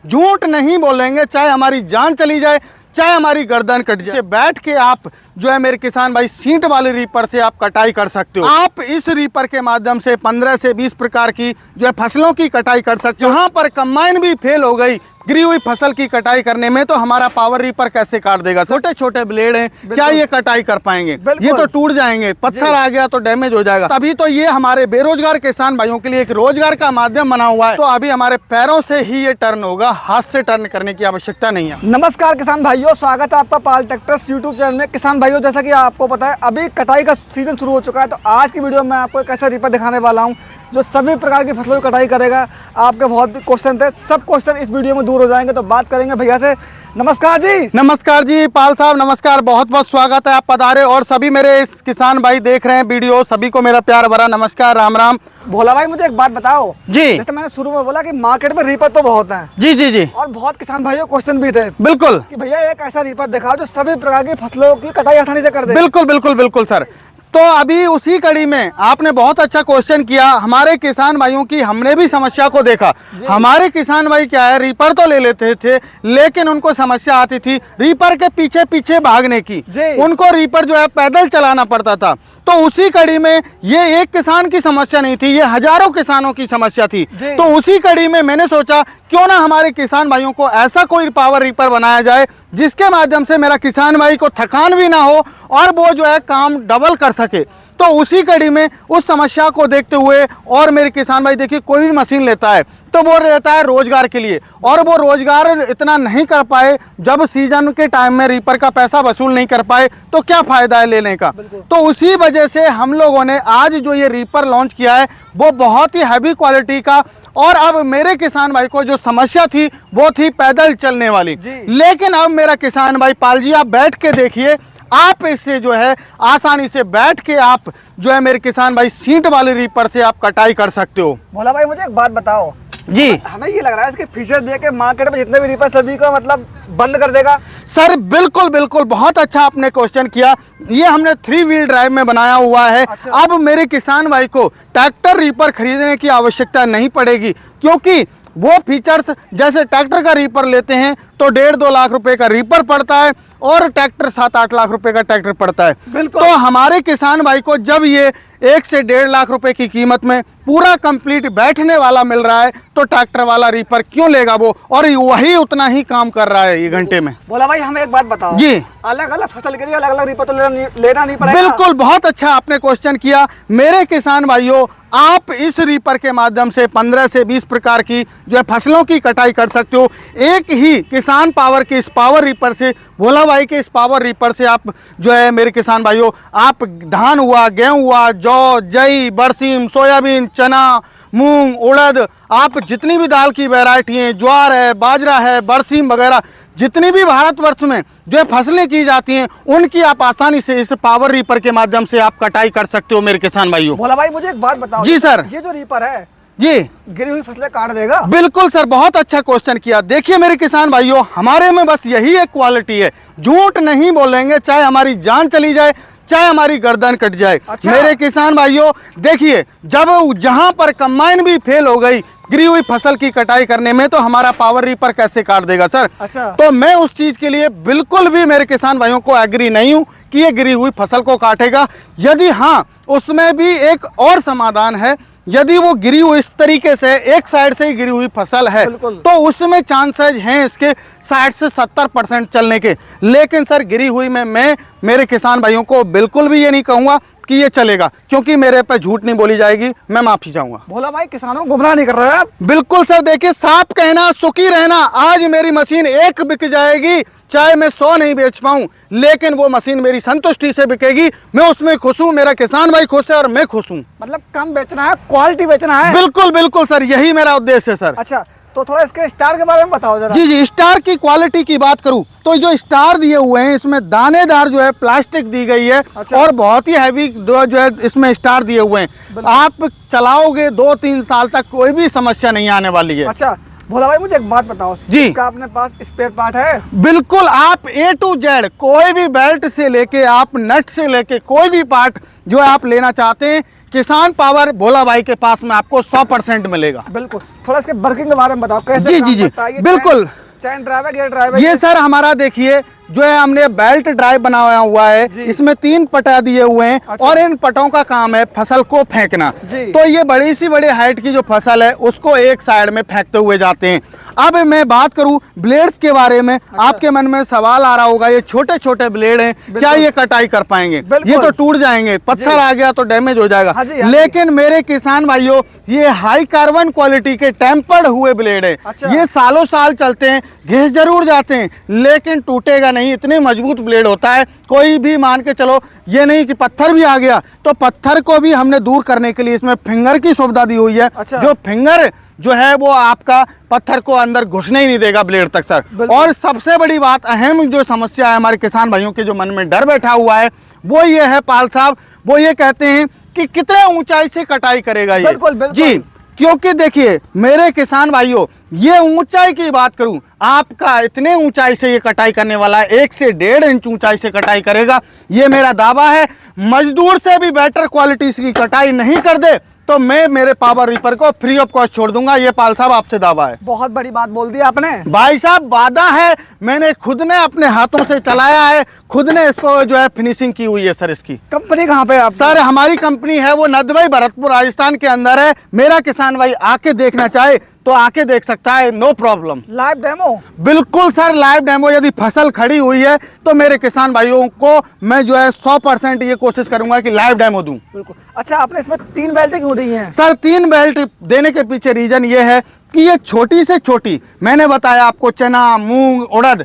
झूठ नहीं बोलेंगे, चाहे हमारी जान चली जाए, चाहे हमारी गर्दन कट जाए। बैठ के आप जो है मेरे किसान भाई सीट वाले रीपर से आप कटाई कर सकते हो। आप इस रीपर के माध्यम से 15 से 20 प्रकार की जो है फसलों की कटाई कर सकते हो। यहाँ पर कंबाइन भी फेल हो गई गिरी हुई फसल की कटाई करने में, तो हमारा पावर रीपर कैसे काट देगा? छोटे छोटे ब्लेड हैं, क्या ये कटाई कर पाएंगे? ये तो टूट जाएंगे, पत्थर आ गया तो डैमेज हो जाएगा। तभी तो ये हमारे बेरोजगार किसान भाइयों के लिए एक रोजगार का माध्यम बना हुआ है। तो अभी हमारे पैरों से ही ये टर्न होगा, हाथ से टर्न करने की आवश्यकता नहीं है। नमस्कार किसान भाइयों, स्वागत है आपका पाल ट्रैक्टर्स यूट्यूब चैनल में। किसान भाइयों, जैसा कि आपको पता है अभी कटाई का सीजन शुरू हो चुका है, तो आज की वीडियो में आपको एक ऐसा रीपर दिखाने वाला हूँ जो सभी प्रकार की फसलों की कटाई करेगा। आपके बहुत क्वेश्चन थे, सब क्वेश्चन इस वीडियो में दूर हो जाएंगे। तो बात करेंगे भैया से। नमस्कार जी। नमस्कार जी पाल साहब, नमस्कार, बहुत बहुत स्वागत है, आप पधारे। और सभी मेरे इस किसान भाई देख रहे हैं वीडियो, सभी को मेरा प्यार भरा नमस्कार, राम राम। भोला भाई, मुझे एक बात बताओ जी। जैसे मैंने शुरू में बोला कि मार्केट में रीपर तो बहुत हैं। जी जी जी। और बहुत किसान भाइयों क्वेश्चन भी थे। बिल्कुल कि भैया एक ऐसा रीपर दिखाओ जो सभी प्रकार की फसलों की कटाई आसानी से कर दे। बिल्कुल बिल्कुल बिल्कुल सर। तो अभी उसी कड़ी में आपने बहुत अच्छा क्वेश्चन किया। हमारे किसान भाइयों की हमने भी समस्या को देखा। हमारे किसान भाई क्या है, रीपर तो ले लेते थे लेकिन उनको समस्या आती थी रीपर के पीछे पीछे भागने की। उनको रीपर जो है पैदल चलाना पड़ता था। तो उसी कड़ी में ये एक किसान की समस्या नहीं थी, ये हजारों किसानों की समस्या थी। तो उसी कड़ी में मैंने सोचा क्यों ना हमारे किसान भाइयों को ऐसा कोई पावर रीपर बनाया जाए जिसके माध्यम से मेरा किसान भाई को थकान भी ना हो और वो जो है काम डबल कर सके। तो उसी कड़ी में उस समस्या को देखते हुए, और मेरे किसान भाई देखिए कोई भी मशीन लेता है तो वो रहता है रोजगार के लिए, और वो रोजगार इतना नहीं कर पाए, जब सीजन के टाइम में रीपर का पैसा वसूल नहीं कर पाए तो क्या फायदा है लेने का। तो उसी वजह से हम लोगों ने आज जो ये रीपर लॉन्च किया है वो बहुत ही हैवी क्वालिटी का। और अब मेरे किसान भाई को जो समस्या थी वो थी पैदल चलने वाली, लेकिन अब मेरा किसान भाई पाल जी आप बैठ के देखिए, आप इससे जो है आसानी से बैठ के आप जो है मेरे किसान भाई सीट वाले रीपर से आप कटाई कर सकते हो। भोला भाई, मुझे एक बात बताओ जी। हमें ये लग रहा है इसके फीचर देख के मार्केट में जितने भी रीपर सभी को मतलब बंद कर देगा। सर बिल्कुल बिल्कुल, बहुत अच्छा आपने क्वेश्चन किया। ये हमने 3 व्हील ड्राइव में बनाया हुआ है। अच्छा। अब मेरे किसान भाई को ट्रैक्टर रीपर खरीदने की आवश्यकता नहीं पड़ेगी, क्योंकि वो फीचर्स जैसे ट्रैक्टर का रीपर लेते हैं तो 1.5-2 लाख रुपए का रीपर पड़ता है और ट्रैक्टर 7-8 लाख रुपए का ट्रैक्टर पड़ता है। तो हमारे किसान भाई को जब ये 1 से 1.5 लाख रुपए की कीमत में पूरा कंप्लीट बैठने वाला मिल रहा है तो ट्रैक्टर वाला रीपर क्यों लेगा वो, और वही उतना ही काम कर रहा है ये घंटे में। बोला भाई, हमें एक बात बताओ जी, अलग अलग फसल के लिए अलग अलग रीपर तो लेना नहीं पड़ेगा? बिल्कुल, बहुत अच्छा आपने क्वेश्चन किया। मेरे किसान भाइयों, आप इस रीपर के माध्यम से 15 से 20 प्रकार की जो है फसलों की कटाई कर सकते हो। एक ही किसान पावर के इस पावर रीपर से, भोला भाई के इस पावर रीपर से आप जो है मेरे किसान भाइयों, आप धान हुआ, गेहूं हुआ, जौ, जई, बरसीम, सोयाबीन, चना, मूंग, उड़द, आप जितनी भी दाल की वैरायटी है, ज्वार है, बाजरा है, बरसीम वगैरह, जितनी भी भारतवर्ष में जो है फसलें की जाती हैं उनकी आप आसानी से इस पावर रीपर के माध्यम से आप कटाई कर सकते हो मेरे किसान भाइयों। भोला भाई, मुझे एक बात बताओ जी सर। ये जो रीपर है जी गिरी हुई फसलें काट देगा? बिल्कुल सर, बहुत अच्छा क्वेश्चन किया। देखिए मेरे किसान भाइयों, हमारे में बस यही एक क्वालिटी है, झूठ नहीं बोलेंगे, चाहे हमारी जान चली जाए, चाहे हमारी गर्दन कट जाए। अच्छा। मेरे किसान भाइयों देखिए, जब जहां पर कंबाइन भी फेल हो गई गिरी हुई फसल की कटाई करने में, तो हमारा पावर रीपर कैसे काट देगा सर? अच्छा। तो मैं उस चीज के लिए बिल्कुल भी मेरे किसान भाइयों को एग्री नहीं हूं कि ये गिरी हुई फसल को काटेगा। यदि हाँ, उसमें भी एक और समाधान है, यदि वो गिरी हुई इस तरीके से एक साइड से ही गिरी हुई फसल है तो उसमें चांसेस हैं इसके 60 से 70% चलने के। लेकिन सर गिरी हुई में मैं मेरे किसान भाइयों को बिल्कुल भी ये नहीं कहूंगा कि ये चलेगा, क्योंकि मेरे पे झूठ नहीं बोली जाएगी, मैं माफी चाहूंगा। भोला भाई, किसानों को गुमराह नहीं कर रहे हैं? बिल्कुल सर, देखिए साफ कहना सुखी रहना। आज मेरी मशीन 1 बिक जाएगी, चाहे मैं 100 नहीं बेच पाऊं, लेकिन वो मशीन मेरी संतुष्टि से बिकेगी, मैं उसमें खुश हूं, मेरा किसान भाई खुश है और मैं खुश हूं। मतलब कम बेचना है, क्वालिटी बेचना है। बिल्कुल बिल्कुल सर, यही मेरा उद्देश्य है सर। अच्छा, तो थोड़ा इसके स्टार के बारे में बताओ जरा। जी जी, स्टार की क्वालिटी की बात करूं तो जो स्टार दिए हुए हैं इसमें दानेदार जो है प्लास्टिक दी गई है। अच्छा। और बहुत ही हैवी जो है इसमें स्टार दिए हुए हैं। आप चलाओगे 2-3 साल तक कोई भी समस्या नहीं आने वाली है। अच्छा भोला भाई, मुझे एक बात बताओ जी, इसका अपने पास स्पेयर पार्ट है? बिल्कुल, आप A to Z कोई भी बेल्ट से लेके आप नट से लेके कोई भी पार्ट जो है आप लेना चाहते हैं, किसान पावर भोला भाई के पास में आपको 100% मिलेगा। बिल्कुल, थोड़ा इसके वर्किंग के बारे में बताओ कैसे जी काम जी जी करता है ये? बिल्कुल। चैन ड्राइव है, गियर ड्राइव है? ये सर हमारा देखिए जो है हमने बेल्ट ड्राइव बनाया हुआ है, इसमें 3 पटा दिए हुए हैं। अच्छा। और इन पटों का काम है फसल को फेंकना। जी। तो ये बड़ी सी बड़ी हाइट की जो फसल है उसको एक साइड में फेंकते हुए जाते हैं। अब मैं बात करूं ब्लेड्स के बारे में। आपके मन में सवाल आ रहा होगा, ये छोटे छोटे ब्लेड हैं, क्या ये कटाई कर पाएंगे? ये तो टूट जाएंगे, पत्थर आ गया तो डैमेज हो जाएगा। हाँ जी, हाँ लेकिन मेरे किसान भाइयों, ये हाई कार्बन क्वालिटी के टेम्पर्ड हुए ब्लेड है। अच्छा। ये सालों साल चलते हैं, घिस जरूर जाते हैं लेकिन टूटेगा नहीं, इतने मजबूत ब्लेड होता है। कोई भी मान के चलो, ये नहीं कि पत्थर भी आ गया तो पत्थर को भी हमने दूर करने के लिए इसमें फिंगर की सुविधा दी हुई है। अच्छा। जो फिंगर जो है वो आपका पत्थर को अंदर घुसने ही नहीं देगा ब्लेड तक सर। और सबसे बड़ी बात, अहम जो समस्या है हमारे किसान भाइयों के जो मन में डर बैठा हुआ है वो ये है पाल साहब, वो ये कहते हैं कि कितने ऊंचाई से कटाई करेगा ये। बिल्कुल, बिल्कुल। जी, क्योंकि देखिए मेरे किसान भाइयों, ये ऊंचाई की बात करूं, आपका इतने ऊंचाई से ये कटाई करने वाला है, 1 से 1.5 इंच ऊंचाई से कटाई करेगा। ये मेरा दावा है। मजदूर से भी बेटर क्वालिटी की कटाई नहीं कर दे तो मैं मेरे पावर रीपर को फ्री ऑफ कॉस्ट छोड़ दूंगा। ये पाल साहब आपसे दावा है। बहुत बड़ी बात बोल दी आपने भाई साहब, वादा है, मैंने खुद ने अपने हाथों से चलाया है, खुद ने इसको जो है फिनिशिंग की हुई है सर। इसकी कंपनी कहाँ पे है आप? सर हमारी कंपनी है वो नदवाई भरतपुर राजस्थान के अंदर है। मेरा किसान भाई आके देखना चाहे तो आके देख सकता है, नो प्रॉब्लम। Live demo? बिल्कुल सर, लाइव डेमो। यदि फसल खड़ी हुई है तो मेरे किसान भाइयों को मैं जो है 100% ये कोशिश करूंगा कि लाइव डेमो दूं। बिल्कुल। अच्छा, आपने इसमें 3 बेल्टें क्यों दी हैं? सर 3 बेल्ट देने के पीछे रीजन ये है कि ये छोटी से छोटी, मैंने बताया आपको, चना, मूंग, उड़द,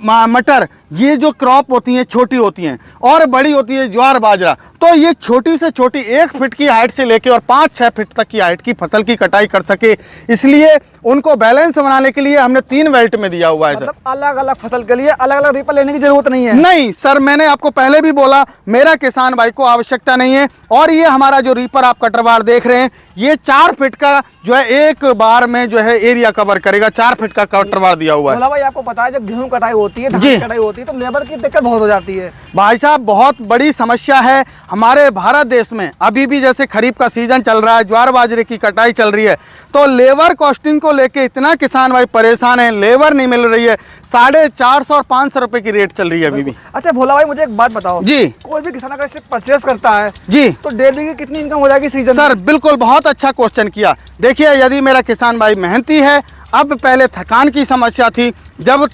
मटर, ये जो क्रॉप होती हैं छोटी होती हैं और बड़ी होती है ज्वार बाजरा। तो ये छोटी से छोटी 1 फीट की हाइट से लेके और 5-6 फीट तक की हाइट की फसल की कटाई कर सके, इसलिए उनको बैलेंस बनाने के लिए हमने 3 बेल्ट में दिया हुआ है। मतलब अलग अलग फसल के लिए अलग अलग रीपर लेने की जरूरत नहीं है? नहीं सर, मैंने आपको पहले भी बोला, मेरा किसान भाई को आवश्यकता नहीं है। और ये हमारा जो रीपर आप कटरवार देख रहे हैं, ये 4 फीट का जो है एक बार में जो है एरिया कवर करेगा। 4 फीट का कटरवार दिया हुआ है। भोला भाई, आपको पता है जब गेहूं कटाई होती है, धान जी। की कटाई होती है तो लेबर की दिक्कत बहुत हो जाती है। भाई साहब, बहुत बड़ी समस्या है हमारे भारत देश में। अभी भी जैसे खरीफ का सीजन चल रहा है, ज्वार बाजरे की कटाई चल रही है, तो लेबर कॉस्टिंग को लेके इतना किसान भाई परेशान है, लेबर नहीं मिल रही है। 450 और 500 रुपए की रेट चल रही है अभी भी। अच्छा भोला भाई, मुझे एक बात बताओ जी। कोई भी किसान अगर इसे परचेस करता है जी तो डेली की कितनी इनकम हो जाएगी सीजन? सर बिल्कुल, बहुत अच्छा क्वेश्चन किया। देखिए, यदि मेरा किसान भाई मेहनती है, अब पहले थकान की समस्या थी, जब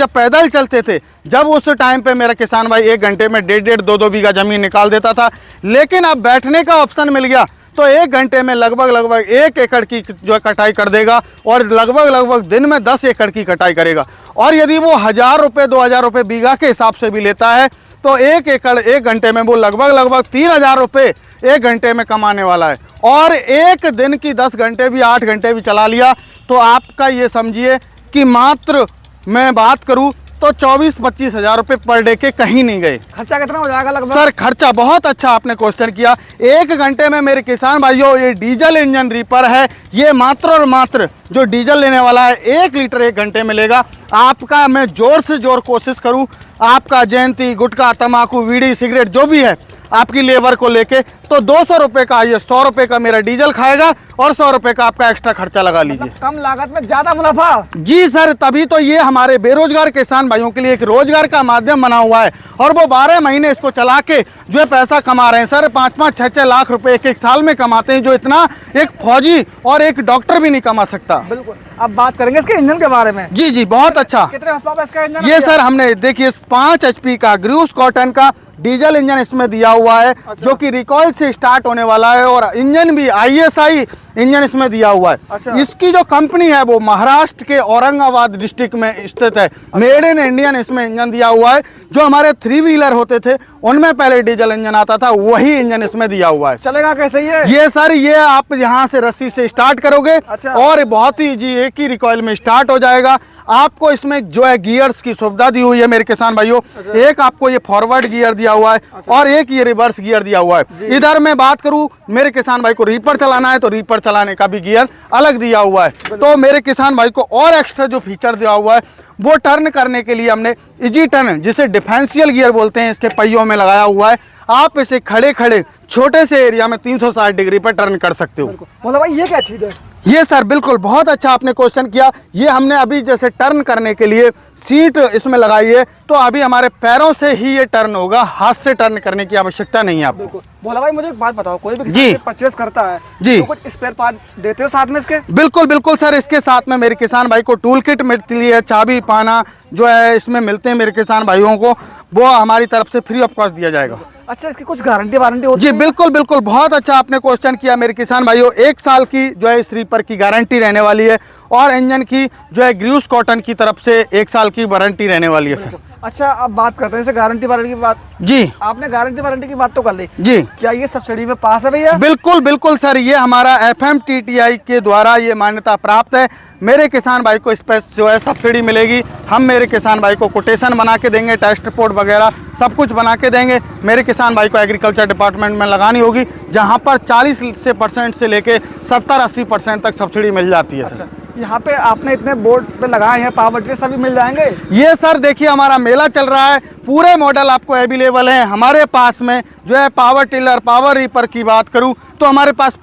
पैदल चलते थे, जब उस टाइम पे मेरा किसान भाई 1 घंटे में 1.5 2-2 बीघा जमीन निकाल देता था। लेकिन अब बैठने का ऑप्शन मिल गया तो 1 घंटे में लगभग 1 एकड़ की जो है कटाई कर देगा और लगभग दिन में 10 एकड़ की कटाई करेगा। और यदि वो 1000 रुपये 2000 रुपये बीघा के हिसाब से भी लेता है तो 1 एकड़ 1 घंटे में वो लगभग 3000 रुपये 1 घंटे में कमाने वाला है। और एक दिन की 10 घंटे भी 8 घंटे भी चला लिया तो आपका ये समझिए कि मात्र मैं बात करूं तो 24-25 हजार रुपये पर डे के कहीं नहीं गए। खर्चा कितना हो जाएगा लगभग? सर खर्चा, बहुत अच्छा आपने क्वेश्चन किया। 1 घंटे में मेरे किसान भाइयों, ये डीजल इंजन रीपर है, ये मात्र और मात्र जो डीजल लेने वाला है 1 लीटर 1 घंटे में लेगा। आपका मैं जोर से जोर कोशिश करूं, आपका जयंती, गुटखा, तम्बाकू, बीड़ी, सिगरेट जो भी है आपकी लेबर को लेके, तो 200 रुपये का, ये 100 रुपये का मेरा डीजल खाएगा और 100 रुपये का आपका एक्स्ट्रा खर्चा लगा लीजिए। मतलब कम लागत में ज्यादा मुनाफा? जी सर, तभी तो ये हमारे बेरोजगार किसान भाइयों के लिए एक रोजगार का माध्यम बना हुआ है और वो 12 महीने इसको चला के जो है पैसा कमा रहे हैं। सर 5-5, 6-6 लाख रुपए एक साल में कमाते हैं, जो इतना एक फौजी और एक डॉक्टर भी नहीं कमा सकता। बिल्कुल। अब बात करेंगे इसके इंजन के बारे में। जी जी, बहुत अच्छा। कितने हॉर्स पावर इसका इंजन? ये सर हमने देखिए 5 HP का ग्रूस कॉटन का डीजल इंजन इसमें दिया हुआ है। अच्छा। जो कि रिकॉइल से स्टार्ट होने वाला है और इंजन भी ISI इंजन इसमें दिया हुआ है। अच्छा। इसकी जो कंपनी है वो महाराष्ट्र के औरंगाबाद डिस्ट्रिक्ट में स्थित है। मेड इन इंडियन इसमें इंजन दिया हुआ है। जो हमारे 3 व्हीलर होते थे उनमें पहले डीजल इंजन आता था, वही इंजन इसमें दिया हुआ है। चलेगा कैसे ये सर, ये आप यहाँ से रस्सी से स्टार्ट करोगे। अच्छा। और बहुत ही जी एक ही रिकॉइल में स्टार्ट हो जाएगा। आपको इसमें जो है गियर्स की सुविधा दी हुई है मेरे किसान भाइयों। अच्छा। एक आपको ये फॉरवर्ड गियर दिया हुआ है। अच्छा। और एक ये रिवर्स गियर दिया हुआ है। इधर मैं बात करूं, मेरे किसान भाई को रीपर चलाना है तो रीपर चलाने का भी गियर अलग दिया हुआ है। तो मेरे किसान भाई को और एक्स्ट्रा जो फीचर दिया हुआ है वो टर्न करने के लिए हमने इजी टर्न, जिसे डिफेंशियल गियर बोलते हैं, इसके पहियों में लगाया हुआ है। आप इसे खड़े खड़े छोटे से एरिया में 360 डिग्री पर टर्न कर सकते हो। भोला भाई ये क्या चीज़ है? ये सर बिल्कुल बहुत अच्छा आपने क्वेश्चन किया। ये हमने अभी जैसे टर्न करने के लिए सीट इसमें लगाई है, तो अभी हमारे पैरों से ही ये टर्न होगा, हाथ से टर्न करने की आवश्यकता नहीं है आपको। भोला भाई मुझे एक बात बताओ, कोई भी जी परचेस करता है जी तो कुछ स्पेयर पार्ट देते हो साथ में इसके? बिल्कुल बिल्कुल सर, इसके साथ में मेरे किसान भाई को टूल किट मिलती है, चाबी पाना जो है इसमें मिलते हैं मेरे किसान भाइयों को, वो हमारी तरफ से फ्री ऑफ कॉस्ट दिया जाएगा। अच्छा, इसकी कुछ गारंटी वारंटी होती जी है? बिल्कुल बिल्कुल, बहुत अच्छा आपने क्वेश्चन किया मेरे किसान भाइयों। 1 साल की जो है इस रीपर की गारंटी रहने वाली है, और इंजन की जो है ग्रूस कॉटन की तरफ से 1 साल की वारंटी रहने वाली है सर। अच्छा, अब बात करते हैं जैसे गारंटी वारंटी की बात। जी आपने गारंटी वारंटी की बात तो कर ली जी, क्या ये सब्सिडी में पास है भैया? बिल्कुल बिल्कुल सर, ये हमारा FMTTI के द्वारा ये मान्यता प्राप्त है। मेरे किसान भाई को इस पर जो है सब्सिडी मिलेगी। हम मेरे किसान भाई को कोटेशन बना के देंगे, टेस्ट रिपोर्ट वगैरह सब कुछ बना के देंगे। मेरे किसान भाई को एग्रीकल्चर डिपार्टमेंट में लगानी होगी, जहाँ पर 40% से लेके 70-80% तक सब्सिडी मिल जाती है सर। यहाँ पे आपने इतने बोर्ड पे लगाए हैं, पावर ट्रे सभी मिल जाएंगे? ये सर देखिए हमारा मेला चल रहा है, पूरे मॉडल आपको अवेलेबल हैं हमारे पास में। जो है पावर टिलर, पावर रीपर की बात करूं तो हमारे पास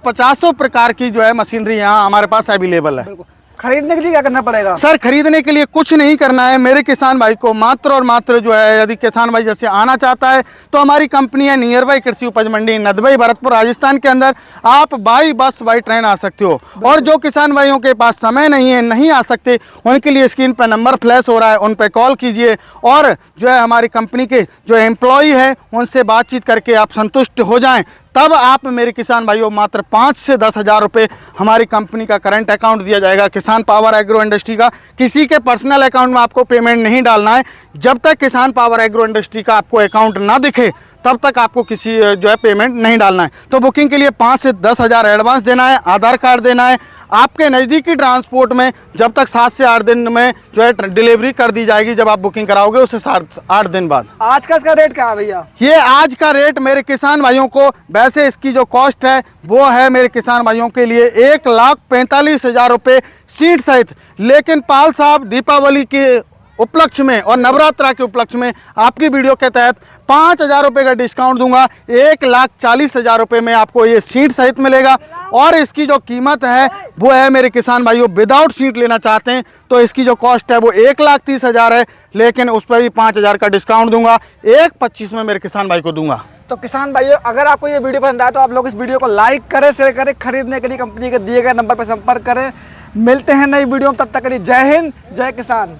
50 प्रकार की जो है मशीनरी यहाँ हमारे पास अवेलेबल है। खरीदने के लिए क्या करना पड़ेगा? सर खरीदने के लिए कुछ नहीं करना है, मेरे किसान भाई को मात्र और मात्र जो है, यदि किसान भाई जैसे आना चाहता है तो हमारी कंपनी है नियर बाई कृषि उपज मंडी नदबई भरतपुर राजस्थान के अंदर। आप बाई बस बाई ट्रेन आ सकते हो, और जो किसान भाइयों के पास समय नहीं है, नहीं आ सकते, उनके लिए स्क्रीन पर नंबर फ्लैश हो रहा है, उन पर कॉल कीजिए, और जो है हमारी कंपनी के जो एम्प्लॉई है उनसे बातचीत करके आप संतुष्ट हो जाएं। तब आप मेरे किसान भाइयों मात्र 5 से 10 हज़ार रुपये हमारी कंपनी का करंट अकाउंट दिया जाएगा, किसान पावर एग्रो इंडस्ट्री का। किसी के पर्सनल अकाउंट में आपको पेमेंट नहीं डालना है। जब तक किसान पावर एग्रो इंडस्ट्री का आपको अकाउंट ना दिखे तब तक आपको किसी जो है पेमेंट नहीं डालना है। तो बुकिंग के लिए 5 से 10 हज़ार एडवांस देना है, आधार कार्ड देना है। आपके नज़दीकी ट्रांसपोर्ट में जब तक 7 से 8 दिन में जो है डिलीवरी कर दी जाएगी, जब आप बुकिंग कराओगे उससे 8 दिन बाद। आज का इसका रेट क्या है भैया? ये आज का रेट मेरे किसान भाइयों को, वैसे इसकी जो कॉस्ट है वो है मेरे किसान भाइयों के लिए 1,45,000 रुपये सीट सहित। लेकिन पाल साहब दीपावली के उपलक्ष्य में और नवरात्रा के उपलक्ष्य में आपकी वीडियो के तहत 5,000 रुपये का डिस्काउंट दूंगा। 1,40,000 रुपये में आपको ये सीट सहित मिलेगा, और इसकी जो कीमत है वो है मेरे किसान भाइयों, विदाउट सीट लेना चाहते हैं तो इसकी जो कॉस्ट है वो 1,30,000 है, लेकिन उस पर भी 5,000 का डिस्काउंट दूंगा, 1,25,000 में मेरे किसान भाई को दूंगा। तो किसान भाइयों, अगर आपको ये वीडियो पसंद आए तो आप लोग इस वीडियो को लाइक करें, शेयर करें। खरीदने के लिए कंपनी के दिए गए नंबर पर संपर्क करें। मिलते हैं नई वीडियो में, तब तक के लिए जय हिंद, जय किसान।